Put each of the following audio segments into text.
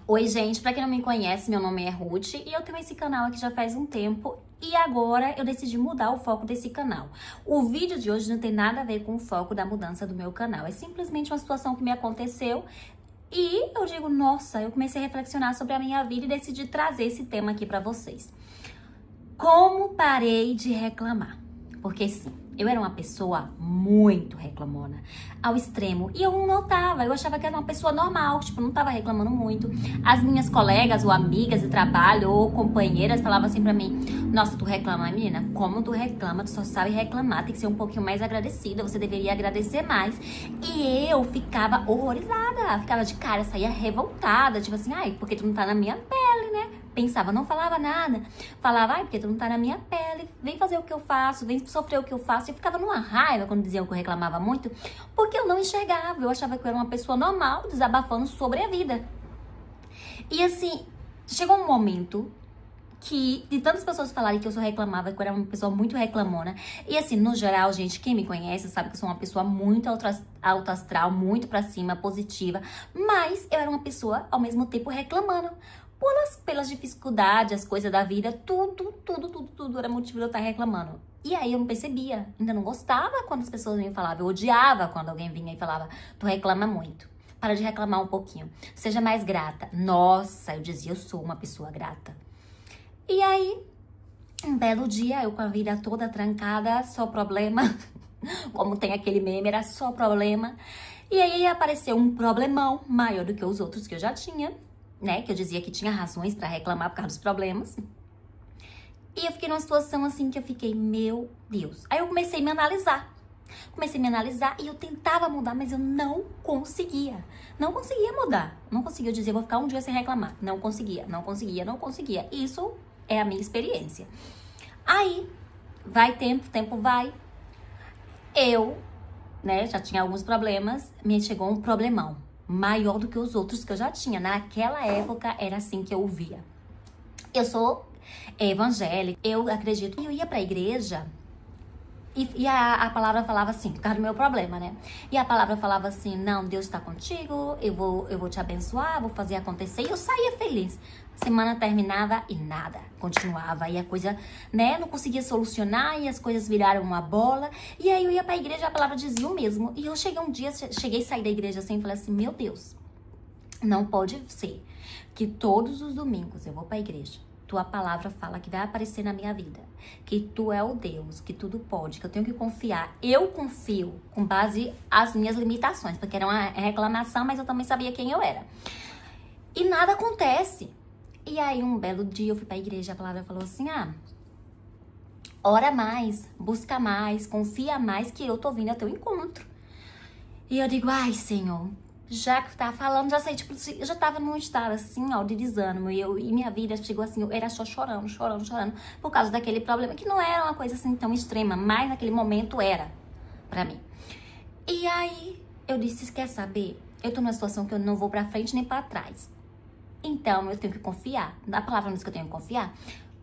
Oi, gente, pra quem não me conhece, meu nome é Ruth e eu tenho esse canal aqui já faz um tempo e agora eu decidi mudar o foco desse canal. O vídeo de hoje não tem nada a ver com o foco da mudança do meu canal, é simplesmente uma situação que me aconteceu e eu digo, nossa, eu comecei a reflexionar sobre a minha vida e decidi trazer esse tema aqui pra vocês. Como parei de reclamar? Porque sim, eu era uma pessoa muito reclamona, ao extremo, e eu não notava, eu achava que era uma pessoa normal, tipo, não tava reclamando muito. As minhas colegas ou amigas de trabalho ou companheiras falavam assim pra mim, nossa, tu reclama, menina? Como tu reclama? Tu só sabe reclamar, tem que ser um pouquinho mais agradecida, você deveria agradecer mais. E eu ficava horrorizada, ficava de cara, saía revoltada, tipo assim, ai, porque tu não tá na minha pele, né? Pensava, não falava nada. Falava, ai, porque tu não tá na minha pele. Vem fazer o que eu faço, vem sofrer o que eu faço. Eu ficava numa raiva quando diziam que eu reclamava muito, porque eu não enxergava. Eu achava que eu era uma pessoa normal, desabafando sobre a vida. E assim, chegou um momento que, de tantas pessoas falarem que eu só reclamava, que eu era uma pessoa muito reclamona. E assim, no geral, gente, quem me conhece sabe que eu sou uma pessoa muito alto astral, muito pra cima, positiva. Mas eu era uma pessoa, ao mesmo tempo, reclamando. Pelas dificuldades, as coisas da vida, tudo era motivo de eu estar reclamando. E aí eu não percebia, ainda não gostava quando as pessoas me falavam, eu odiava quando alguém vinha e falava, tu reclama muito, para de reclamar um pouquinho, seja mais grata. Nossa, eu dizia, eu sou uma pessoa grata. E aí, um belo dia, eu com a vida toda trancada, só problema, como tem aquele meme, era só problema. E aí apareceu um problemão maior do que os outros que eu já tinha, né, que eu dizia que tinha razões pra reclamar por causa dos problemas. E eu fiquei numa situação assim que eu fiquei, meu Deus. Aí eu comecei a me analisar. E eu tentava mudar, mas eu não conseguia. Não conseguia mudar. Não conseguia. Eu dizia, vou ficar um dia sem reclamar. Não conseguia. Isso é a minha experiência. Aí, vai tempo vai. Eu, né, já tinha alguns problemas, me chegou um problemão maior do que os outros que eu já tinha. Naquela época, era assim que eu ouvia. Eu sou evangélica, eu acredito. Eu ia pra igreja e a palavra falava assim, por causa do meu problema, né? E a palavra falava assim, não, Deus tá contigo, eu vou te abençoar, vou fazer acontecer. E eu saía feliz. Semana terminava e nada, continuava. E a coisa, né, não conseguia solucionar e as coisas viraram uma bola. E aí eu ia pra igreja e a palavra dizia o mesmo. E eu cheguei a sair da igreja assim e falei assim, meu Deus, não pode ser que todos os domingos eu vou pra igreja, tua palavra fala que vai aparecer na minha vida, que tu é o Deus, que tudo pode, que eu tenho que confiar. Eu confio com base as minhas limitações, porque era uma reclamação, mas eu também sabia quem eu era. E nada acontece. E aí, um belo dia, eu fui pra igreja, a palavra falou assim, ora mais, busca mais, confia mais, que eu tô vindo ao teu encontro. E eu digo, ai, Senhor, já que tá falando, já sei, tipo, eu já tava num estado assim, ó, de desânimo, e minha vida chegou assim, eu era só chorando, por causa daquele problema, que não era uma coisa assim tão extrema, mas naquele momento era, pra mim. E aí, eu disse, quer saber? Eu tô numa situação que eu não vou pra frente nem pra trás. Então, eu tenho que confiar. A palavra não diz que eu tenho que confiar.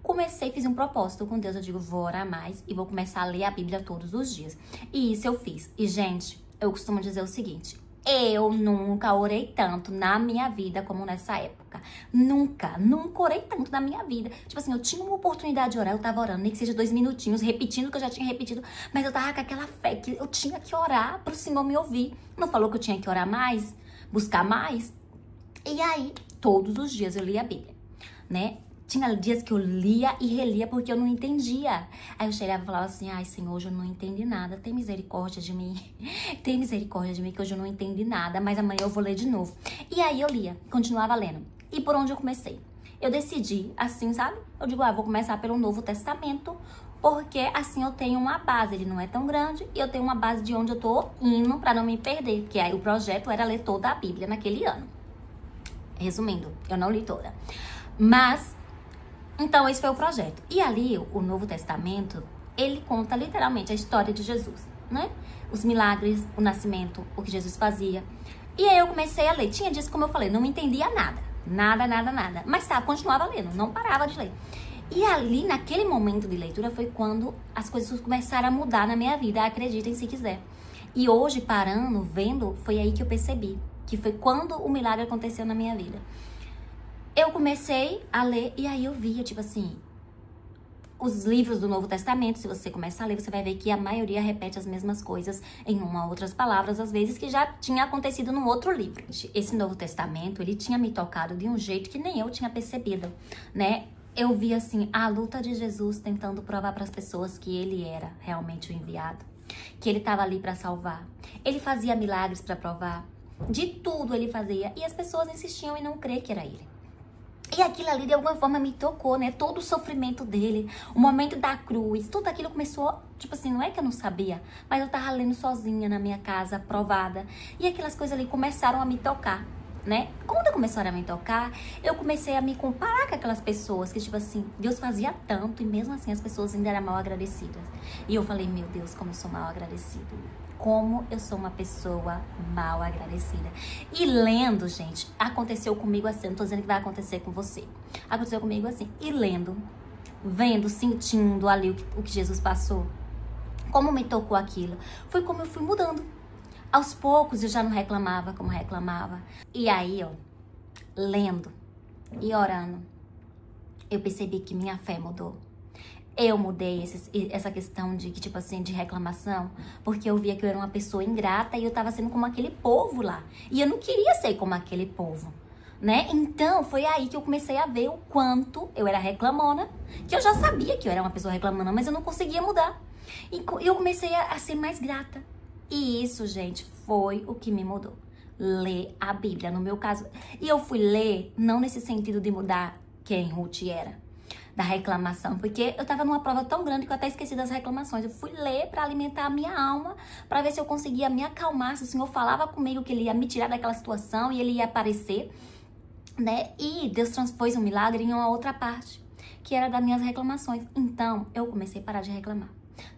Comecei, fiz um propósito com Deus. Eu digo, vou orar mais e vou começar a ler a Bíblia todos os dias. E isso eu fiz. E, gente, eu costumo dizer o seguinte. Eu nunca orei tanto na minha vida como nessa época. Nunca orei tanto na minha vida. Tipo assim, eu tinha uma oportunidade de orar, eu tava orando, nem que seja 2 minutinhos, repetindo o que eu já tinha repetido. Mas eu tava com aquela fé que eu tinha que orar pro Senhor me ouvir. Não falou que eu tinha que orar mais? Buscar mais? E aí, todos os dias eu lia a Bíblia, né? Tinha dias que eu lia e relia porque eu não entendia. Aí eu chegava e falava assim, ai, Senhor, hoje eu não entendi nada. Tem misericórdia de mim. Tem misericórdia de mim que hoje eu não entendi nada. Mas amanhã eu vou ler de novo. E aí eu lia, continuava lendo. E por onde eu comecei? Eu decidi, assim, sabe? Eu digo, vou começar pelo Novo Testamento. Porque assim eu tenho uma base, ele não é tão grande. E eu tenho uma base de onde eu tô indo pra não me perder. Porque aí o projeto era ler toda a Bíblia naquele ano. Resumindo, eu não li toda. Mas, então esse foi o projeto. E ali, o Novo Testamento, ele conta literalmente a história de Jesus, né? Os milagres, o nascimento, o que Jesus fazia. E aí eu comecei a ler. Tinha dias, como eu falei, não entendia nada. Nada. Mas continuava lendo, não parava de ler. E ali, naquele momento de leitura, foi quando as coisas começaram a mudar na minha vida. Acreditem se quiser. E hoje, parando, vendo, foi aí que eu percebi. Que foi quando o milagre aconteceu na minha vida. eu comecei a ler e aí eu via, tipo assim, os livros do Novo Testamento, se você começa a ler, você vai ver que a maioria repete as mesmas coisas em uma ou outras palavras, às vezes, que já tinha acontecido num outro livro. Esse Novo Testamento, ele tinha me tocado de um jeito que nem eu tinha percebido, né? Eu vi, assim, a luta de Jesus tentando provar para as pessoas que ele era realmente o enviado, que ele estava ali para salvar. Ele fazia milagres para provar, de tudo ele fazia, e as pessoas insistiam em não crer que era ele. E aquilo ali, de alguma forma, me tocou, né? Todo o sofrimento dele, o momento da cruz, tudo aquilo começou, tipo assim, não é que eu não sabia, mas eu tava lendo sozinha na minha casa, aprovada. E aquelas coisas ali começaram a me tocar, né? Quando começaram a me tocar, eu comecei a me comparar com aquelas pessoas que, tipo assim, Deus fazia tanto e mesmo assim as pessoas ainda eram mal agradecidas. E eu falei, meu Deus, como eu sou mal agradecida. Como eu sou uma pessoa mal agradecida. E lendo, gente, aconteceu comigo assim, não tô dizendo que vai acontecer com você. Aconteceu comigo assim, e lendo, vendo, sentindo ali o que Jesus passou, como me tocou aquilo, foi como eu fui mudando. Aos poucos eu já não reclamava como reclamava. E aí, ó, lendo e orando, eu percebi que minha fé mudou. Eu mudei essa questão de, tipo assim, de reclamação, porque eu via que eu era uma pessoa ingrata e eu tava sendo como aquele povo lá. E eu não queria ser como aquele povo, né? Então, foi aí que eu comecei a ver o quanto eu era reclamona, que eu já sabia que eu era uma pessoa reclamona, mas eu não conseguia mudar. E eu comecei a ser mais grata. E isso, gente, foi o que me mudou. Ler a Bíblia, no meu caso. E eu fui ler, não nesse sentido de mudar quem Ruth era, da reclamação, porque eu tava numa prova tão grande que eu até esqueci das reclamações. Eu fui ler para alimentar a minha alma, para ver se eu conseguia me acalmar, se o Senhor falava comigo que ele ia me tirar daquela situação e ele ia aparecer, né? E Deus fez um milagre em uma outra parte, que era das minhas reclamações. Então, eu comecei a parar de reclamar.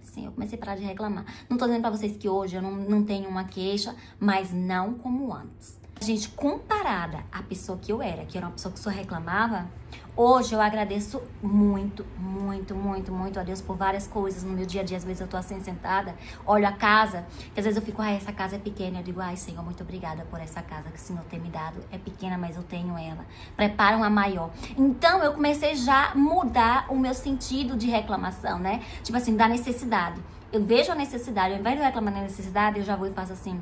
Sim, eu comecei a parar de reclamar. Não tô dizendo pra vocês que hoje eu não tenho uma queixa, mas não como antes. Gente, comparada à pessoa que eu era uma pessoa que só reclamava, hoje eu agradeço muito, muito, muito, muito a Deus por várias coisas no meu dia a dia. Às vezes eu tô assim sentada, olho a casa, que às vezes eu fico, essa casa é pequena. Eu digo, Senhor, muito obrigada por essa casa que o Senhor tem me dado. É pequena, mas eu tenho ela. Prepara uma maior. Então eu comecei já a mudar o meu sentido de reclamação, né? Tipo assim, da necessidade. Eu vejo a necessidade, ao invés de eu reclamar da necessidade, eu já vou e faço assim,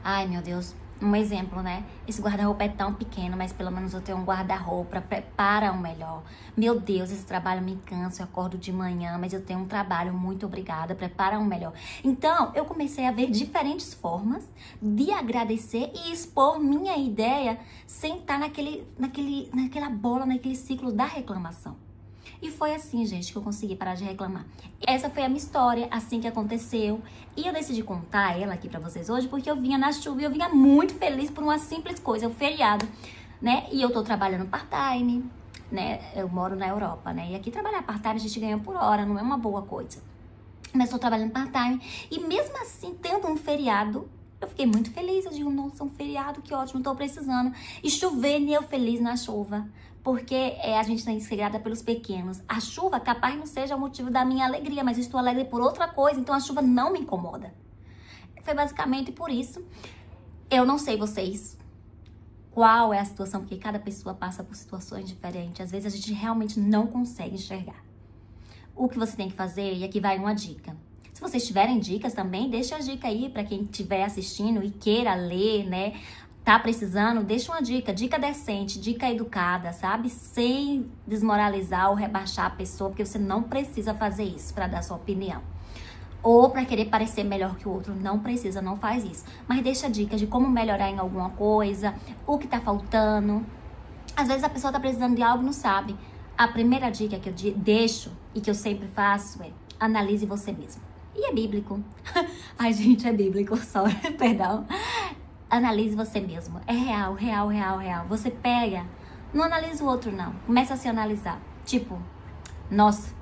ai meu Deus. Um exemplo, né? Esse guarda-roupa é tão pequeno, mas pelo menos eu tenho um guarda-roupa, prepara um melhor. Meu Deus, esse trabalho me cansa, eu acordo de manhã, mas eu tenho um trabalho, muito obrigada, prepara um melhor. Então, eu comecei a ver diferentes formas de agradecer e expor minha ideia sem estar naquela bola, naquele ciclo da reclamação. E foi assim, gente, que eu consegui parar de reclamar. Essa foi a minha história, assim que aconteceu. E eu decidi contar ela aqui pra vocês hoje, porque eu vinha na chuva e eu vinha muito feliz por uma simples coisa, o feriado, né? E eu tô trabalhando part-time, né? Eu moro na Europa, né? E aqui trabalhar part-time a gente ganha por hora, não é uma boa coisa. Mas tô trabalhando part-time e mesmo assim, tendo um feriado, eu fiquei muito feliz. Eu digo, nossa, um feriado, que ótimo, tô precisando. E chovendo e eu feliz na chuva. Porque a gente tem que ser grata pelos pequenos. A chuva capaz não seja o motivo da minha alegria, mas eu estou alegre por outra coisa, então a chuva não me incomoda. Foi basicamente por isso. Eu não sei vocês qual é a situação, porque cada pessoa passa por situações diferentes. Às vezes a gente realmente não consegue enxergar. O que você tem que fazer, e aqui vai uma dica. Se vocês tiverem dicas também, deixa a dica aí para quem estiver assistindo e queira ler, né? Tá precisando, deixa uma dica decente, dica educada, sabe? Sem desmoralizar ou rebaixar a pessoa, porque você não precisa fazer isso para dar sua opinião. Ou para querer parecer melhor que o outro, não precisa, não faz isso. Mas deixa dicas de como melhorar em alguma coisa, o que tá faltando. Às vezes a pessoa tá precisando de algo e não sabe. A primeira dica que eu deixo e que eu sempre faço é: analise você mesmo. E é bíblico. Ai, gente, é bíblico, só, perdão. Analise você mesmo. É real, real, real, real. Você pega, não analisa o outro, não. Começa a se analisar. Tipo, nossa,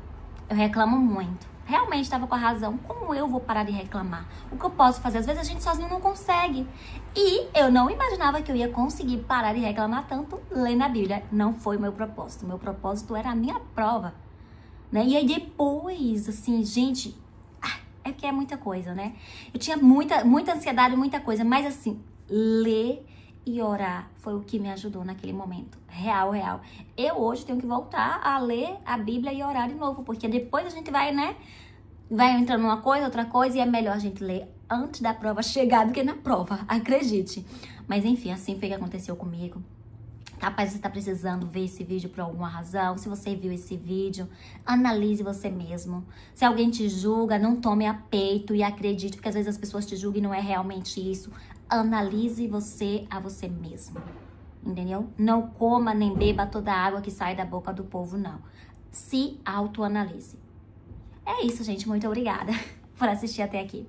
eu reclamo muito. Realmente estava com a razão. Como eu vou parar de reclamar? O que eu posso fazer? Às vezes a gente sozinho não consegue. E eu não imaginava que eu ia conseguir parar de reclamar tanto lendo a Bíblia. Não foi o meu propósito. O meu propósito era a minha prova, né? E aí depois, assim, gente, é que é muita coisa, né? Eu tinha muita ansiedade, muita coisa, mas assim, ler e orar foi o que me ajudou naquele momento. Real, real. Eu hoje tenho que voltar a ler a Bíblia e orar de novo, porque depois a gente vai, né? Vai entrando uma coisa, outra coisa, e é melhor a gente ler antes da prova chegar do que na prova, acredite. Mas enfim, assim foi que aconteceu comigo. Capaz você está precisando ver esse vídeo por alguma razão. Se você viu esse vídeo, analise você mesmo. Se alguém te julga, não tome a peito e acredite, porque às vezes as pessoas te julgam e não é realmente isso. Analise você a você mesmo, entendeu? Não coma nem beba toda a água que sai da boca do povo, não. Se autoanalise. É isso, gente. Muito obrigada por assistir até aqui.